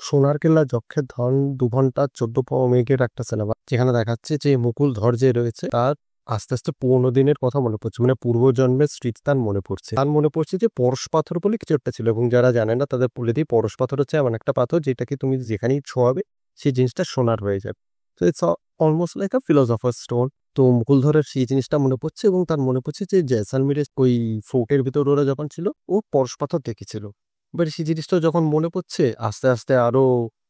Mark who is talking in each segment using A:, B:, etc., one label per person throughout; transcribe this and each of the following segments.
A: সোনার কেল্লা যক্ষের ধন 2 ঘন্টা 14 মিনিটের একটা সিনেমা, যেখানে দেখাচ্ছে যে মুকুল ধর যে রয়েছে তার আস্তে আস্তে পুরোনো দিনের কথা মনে পড়ছে, মানে পূর্বজন্মের স্মৃতি তার মনে পড়ছে। তার মনে পড়ছে যে পরশ পাথর বলে কিছু একটা ছিল, এবং যারা জানে না তাদের বলে দিই, পরশ পাথর হচ্ছে এমন একটা পাথর যেটাকে তুমি যেখানেই ছোঁয়াবে সেই জিনিসটা সোনার হয়ে যাবে। তো it's almost like a philosopher stone. তো মুকুল ধরের সেই জিনিসটা মনে পড়ছে, এবং তার মনে পড়ছে যে জয়সালমীরের ওই ফোর্টের ভিতর ওরা যখন ছিল ও পরশ পাথর দেখেছিল। বাট সেই জিনিসটা যখন মনে পড়ছে, আস্তে আস্তে আরো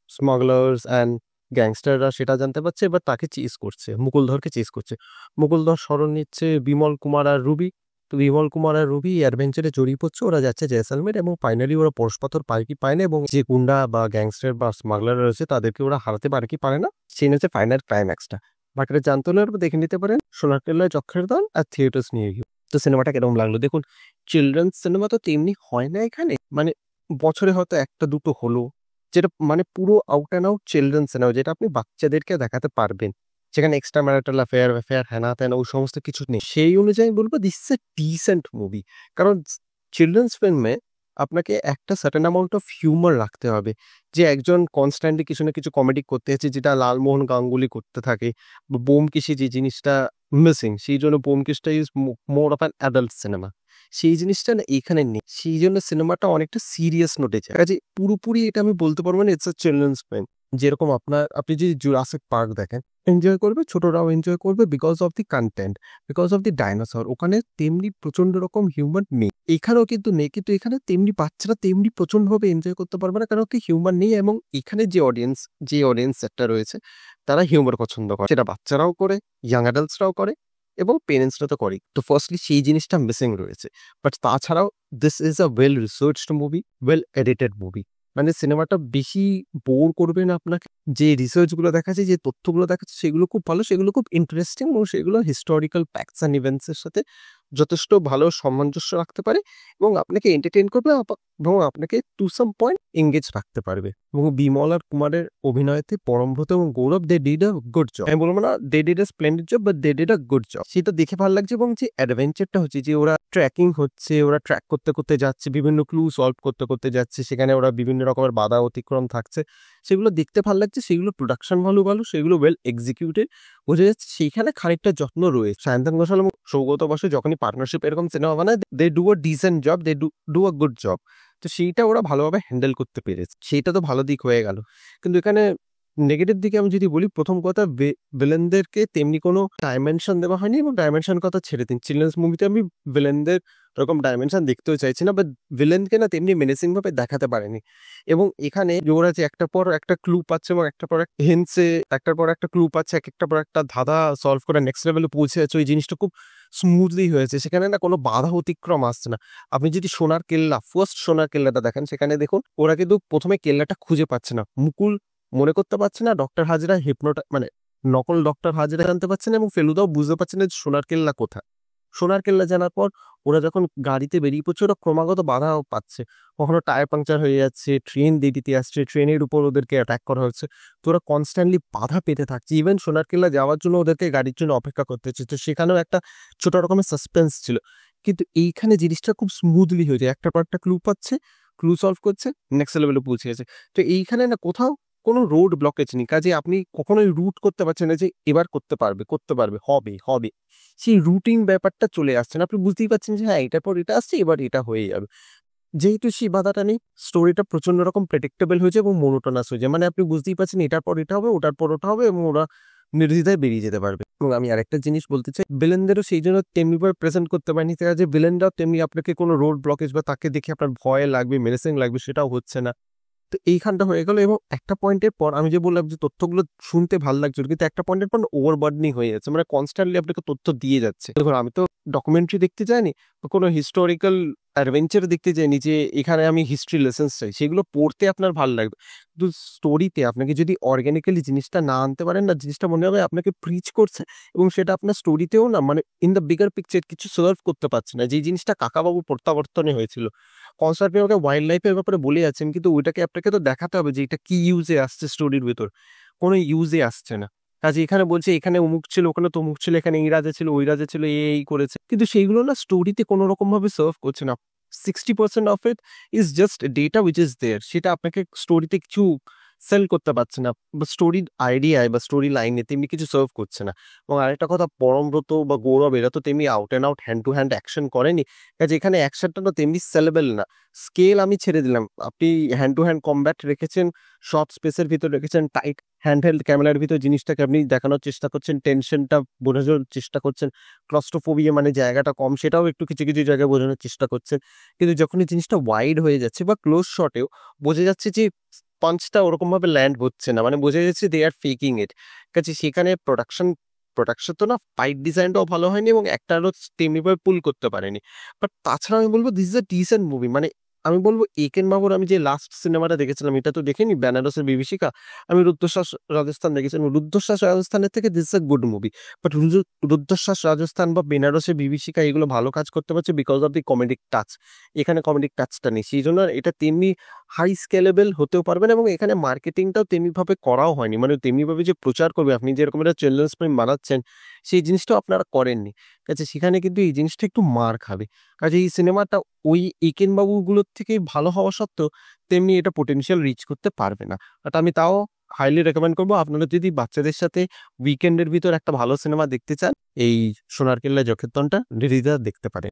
A: স্মাগলার্স অ্যান্ড গ্যাংস্টাররা সেটা জানতে পারছে, এবার তাকে চিজ করছে, মুকুলধরকে চিজ করছে। মুকুলধর স্মরণ নিচ্ছে বিমল কুমার আর রুবি। তো বিমল কুমার আর রুবি অ্যাডভেঞ্চারে জড়িয়ে পড়ছে, ওরা যাচ্ছে জয়সালমের, এবং ফাইনালি ওরা পরশপাথর পায় কি পায় না, এবং যে গুন্ডা বা গ্যাংস্টার বা স্মাগলার রয়েছে তাদেরকে ওরা হারাতে পারে কি পারে না, সেই হচ্ছে ফাইনাল ক্লাইম্যাক্সটা। বাকিটা জানতে হলে দেখে নিতে পারেন সোনার কেল্লায় যক্ষের দল আর থিয়েটার্স নিয়ে গিয়ে। তো সিনেমাটা কিরকম লাগলো দেখুন। চিলড্রেন্স সিনেমা তো তেমনি হয় না এখানে, মানে বছরে হয়তো একটা দুটো হলো, যেটা মানে পুরো out and out children's cinema, যেটা আপনি বাচ্চাদেরকে দেখাতে পারবেন, যেখানে এক্সট্রা ম্যারিটাল অ্যাফেয়ার অ্যাফেয়ার হ্যানা ত্যানা ওই সমস্ত কিছু নেই। সেই অনুযায়ী বলবো this is a dissent movie. কারণ চিলড্রেন্স ফিল্মে আপনাকে একটা সার্টেন অ্যামাউন্ট অফ হিউমার রাখতে হবে, যে একজন কনস্ট্যান্টলি কিছু না কিছু কমেডি করতে আছে, যেটা লালমোহন গাঙ্গুলি করতে থাকে, বা বোমকেশি যে জিনিসটা মিসিং, সেই জন্য বোমকেশটা is more of an adult cinema. সেই জিনিসটা না এখানে নেই, সেই জন্য সিনেমাটা অনেকটা সিরিয়াস নোটে যায়। কাজে পুরোপুরি এটা আমি বলতে পারবো না ইটস আ চিলড্রেন্স ফিল্ম। যেরকম আপনি যদি জুরাসিক পার্ক দেখেন, এনজয় করবে, ছোটরাও এনজয় করবে, because of the content, because of the dinosaur. ওখানে তেমনি প্রচন্ড রকম হিউম্যান নেই, এখানেও কিন্তু নেই, কিন্তু এখানে তেমনি বাচ্চারা তেমনি প্রচন্ডভাবে এনজয় করতে পারবে না, কারণ কি হিউম্যান নেই। এবং এখানে যে অডিয়েন্স একটা রয়েছে, তারা হিউমার পছন্দ করে, সেটা বাচ্চারাও করে, ইয়াং অ্যাডাল্টসরাও করে, এবং পেরেন্টসরা তো করেই। তো ফার্স্টলি সেই জিনিসটা মিসিং রয়েছে। বাট তাছাড়াও this is a well researched movie, well edited movie. মানে সিনেমাটা বেশি বোর করবে না আপনাকে। যে রিসার্চগুলো দেখাচ্ছে, যে তথ্যগুলো দেখাচ্ছে, সেগুলো খুব ভালো, সেগুলো খুব ইন্টারেস্টিং, এবং সেগুলো হিস্টোরিক্যাল ফ্যাক্টস অ্যান্ড ইভেন্টসের সাথে যথেষ্ট ভালো সামঞ্জস্য রাখতে পারে, এবং আপনাকে এন্টারটেইন করবে, এবং আপনাকে টু সাম পয়েন্ট এঙ্গেজ রাখতে পারবে। এবং বিমল আর কুমারের অভিনয়তে পরমব্রত এবং Gaurav, they did a good job. আমি বলবো না they did a splendid job, but they did a good job. সেটা দেখে ভালো লাগছে, এবং যে অ্যাডভেঞ্চারটা হচ্ছে, যে ওরা ট্র্যাকিং হচ্ছে, ওরা ট্র্যাক করতে করতে যাচ্ছে, বিভিন্ন ক্লু সলভ করতে করতে যাচ্ছে, সেখানে ওরা বিভিন্ন রকমের বাধা অতিক্রম থাকছে, সেগুলো দেখতে ভালো লাগছে, সেগুলো প্রোডাকশন ভালো ভালো, সেগুলো ওয়েল এক্সিকিউটেড, বোঝা যাচ্ছে সেইখানে খানিকটা যত্ন রয়েছে। সায়ন্তন ঘোষাল এবং সৌগত বসু যখনই পার্টনারশিপ এরকম সিনেমা বানায়, they do a decent job, they do a good job. তো সেইটা ওরা ভালোভাবে হ্যান্ডেল করতে পেরেছে, সেইটা তো ভালো দিক হয়ে গেল। কিন্তু এখানে নেগেটিভ দিকে আমি যদি বলি, প্রথম কথা ভিলেনদেরকে তেমনি কোনো ডাইমেনশন দেওয়া হয়নি, এবং ডাইমেনশন কথা ছেড়ে দিন, চিলড্রেন্স মুভিতে আমি ভিলেনদের এরকম ডাইমেনশন দেখতেও চাইছি না, বাট ভিলেনকে না তেমনি মেনেসিং ভাবে দেখাতে পারেনি। এবং এখানে ওরা যে একটার পর একটা ক্লু পাচ্ছে, এবং একটার পর একটা হিন্টসে একটার পর একটা ক্লু পাচ্ছে, একটার পর একটা ধাঁধা সলভ করে নেক্সট লেভেলে পৌঁছে যাচ্ছে, ওই জিনিসটা খুব স্মুথলি হয়েছে, সেখানে না কোনো বাধা অতিক্রম আসছে না। আপনি যদি সোনার কেল্লা, ফার্স্ট সোনার কেল্লাটা দেখেন, সেখানে দেখুন ওরা কিন্তু প্রথমে কেল্লাটা খুঁজে পাচ্ছে না, মুকুল মনে করতে পারছে না, ডক্টর হাজরা মানে নকল ডক্টর হাজরা জানতে পারছে না, এবং ফেলুদাও বুঝতে পারছে না সোনার কেল্লা কোথায়। সোনার কেল্লা জানার পর ওরা যখন গাড়িতে বেরিয়ে পড়ছে, ওরা ক্রমাগত বাধা পাচ্ছে, কখনো টায়ার পাংচার হয়ে যাচ্ছে, ট্রেন দেরিতে আসছে, ট্রেনের উপর ওদেরকে অ্যাটাক করা হচ্ছে, তো ওরা কনস্ট্যান্টলি বাধা পেতে থাকছে। ইভেন সোনার কেল্লা যাওয়ার জন্য ওদেরকে গাড়ির জন্য অপেক্ষা করতে হচ্ছে, তো সেখানেও একটা ছোট রকমের সাসপেন্স ছিল। কিন্তু এইখানে জিনিসটা খুব স্মুথলি হয়েছে, একটা পর একটা ক্লু পাচ্ছে, ক্লু সলভ করছে, নেক্সট লেভেলে পৌঁছে গেছে। তো এইখানে না কোথাও কোনো রোড ব্লকেজ নেই, কাজে আপনি কখনোই রুট করতে পারছেন না যে এবার করতে পারবে, হবে। সেই রুটিং ব্যাপারটা চলে আসছে না, আপনি বুঝতেই পারছেন যে হ্যাঁ এটার পর এটা আসছে, এবার এটা হয়ে যাবে। যেহেতু সেই বাধাটা নেই, স্টোরিটা প্রচন্ড রকম প্রেডিক্টেবল হয়েছে এবং মোনোটোনাস হয়েছে, মানে আপনি বুঝতেই পারছেন এটার পর এটা হবে, ওটার পর ওটা হবে, এবং ওরা নির্দ্বিধায় বেরিয়ে যেতে পারবে। এবং আমি আরেকটা জিনিস বলতে চাই, ভিলেনদেরও সেই জন্য তেমনিভাবে প্রেজেন্ট করতে পারেনি, যে ভিলেনরাও তেমনি আপনাকে কোনো রোড ব্লকেজ বা তাকে দেখে আপনার ভয় লাগবে, মেরেসিং লাগবে, সেটাও হচ্ছে না। তো এইখানটা হয়ে গেল, এবং একটা পয়েন্টের পর আমি যে বললাম যে তথ্যগুলো শুনতে ভালো লাগছিল, কিন্তু একটা পয়েন্টের পর ওভারবার্ডেনিং হয়ে যাচ্ছে, মানে কনস্ট্যান্টলি আপনাকে তথ্য দিয়ে যাচ্ছে। দেখুন আমি তো ডকুমেন্টারি দেখতে যাইনি, কোনো হিস্টোরিক্যাল অ্যাডভেঞ্চার দেখতে যাইনি যে এখানে আমি হিস্ট্রি লেসেন্স চাই, সেগুলো পড়তে আপনার ভালো লাগবে। কিন্তু স্টোরিতে আপনাকে যদি অর্গ্যানিক্যালি জিনিসটা না আনতে পারেন না, জিনিসটা মনে হবে আপনাকে প্রিচ করছে, এবং সেটা আপনার স্টোরিতেও না, মানে ইন দ্য বিগার পিকচার কিছু সার্ভ করতে পারছে না, যে জিনিসটা কাকাবাবু প্রত্যাবর্তনে হয়েছিল। কনসার্টে ওকে ওয়াইল্ড লাইফের ব্যাপারে বলে যাচ্ছেন, কিন্তু ওইটাকে আপনাকে তো দেখাতে হবে যে এটা কি ইউজে আসছে স্টোরির ভিতর, কোনো ইউজে আসছে না। কাজে এখানে বলছে এখানে অমুক ছিল, ওখানে তমুক ছিল, এখানে এই রাজা ছিল, ওই রাজা ছিল, এই করেছে, কিন্তু সেইগুলো না স্টোরিতে কোনো রকম ভাবে সার্ভ করছে না। 60% of it is just data which is there, সেটা আপনাকে স্টোরিতে কিছু সেল করতে পারছে না, বা স্টোরির আইডিয়ায় বা স্টোরি লাইনে তেমনি কিছু সার্ভ করছে না। এবং আরেকটা কথা, পরমব্রত বা গৌরব এরা তো তেমনি out and out hand to hand action করেনি, কাজে এখানে অ্যাকশনটা না তেমনি সেলেবেল না। স্কেল আমি ছেড়ে দিলাম, আপনি হ্যান্ড টু হ্যান্ড কম্ব্যাট রেখেছেন, শর্ট স্পেসের ভিতর রেখেছেন, টাইট হ্যান্ডহেল্ড ক্যামেরার ভিতর জিনিসটাকে আপনি দেখানোর চেষ্টা করছেন, টেনশনটা বোঝানোর চেষ্টা করছেন, ক্লস্ট্রোফোবিয়া মানে জায়গাটা কম সেটাও একটু কিছু কিছু জায়গায় বোঝানোর চেষ্টা করছেন। কিন্তু যখনই জিনিসটা ওয়াইড হয়ে যাচ্ছে বা ক্লোজ শটেও বোঝা যাচ্ছে যে পাঞ্চটা ওরকম ভাবে ল্যান্ড হচ্ছে না, মানে বোঝা যাচ্ছে দে আর ফেকিং ইট। কাজে সেখানে প্রোডাকশন প্রোডাকশন তো না, ফাইট ডিজাইনটাও ভালো হয়নি এবং একটারও তেমনিভাবে পুল করতে পারেনি। বাট তাছাড়া আমি বলবো this is a decent movie. মানে আমি বলবো একেন বাবুর আমি যে লাস্ট সিনেমাটা দেখেছিলাম এটা তো দেখিনি, বেনারসের বিভীষিকা, আমি রুদ্ধশ্বাস রাজস্থান দেখেছিলাম। রুদ্ধশ্বাস রাজস্থানের থেকে this is a good movie. But Ruddhashwas Rajasthan বা বেনারসের বিভীষিকা এগুলো ভালো কাজ করতে পারছে because of the comedic touch. এখানে কমেডিক টাচটা নেই, সেই জন্য এটা তেমনি হাই স্কেলেবল হতেও পারবে না এবং এখানে মার্কেটিংটাও তেমনিভাবে করাও হয়নি। মানে তেমনিভাবে যে প্রচার করবে, আপনি যেরকম একটা চিলড্রেন্স ফিল্ম বানাচ্ছেন সেই জিনিসটাও আপনারা করেননি। কাজে সেখানে কিন্তু এই জিনিসটা একটু মার খাবে। কাজে এই সিনেমাটা ওই একেন বাবুগুলোর থেকে ভালো হওয়া সত্ত্বেও তেমনি এটা পোটেনশিয়াল রিচ করতে পারবে না। বাট আমি তাও হাইলি রেকমেন্ড করবো, আপনারা যদি বাচ্চাদের সাথে উইকেন্ডের ভিতর একটা ভালো সিনেমা দেখতে চান, এই সোনার কেল্লা জখেরতনটা নির্দ্বিধায় দেখতে পারেন।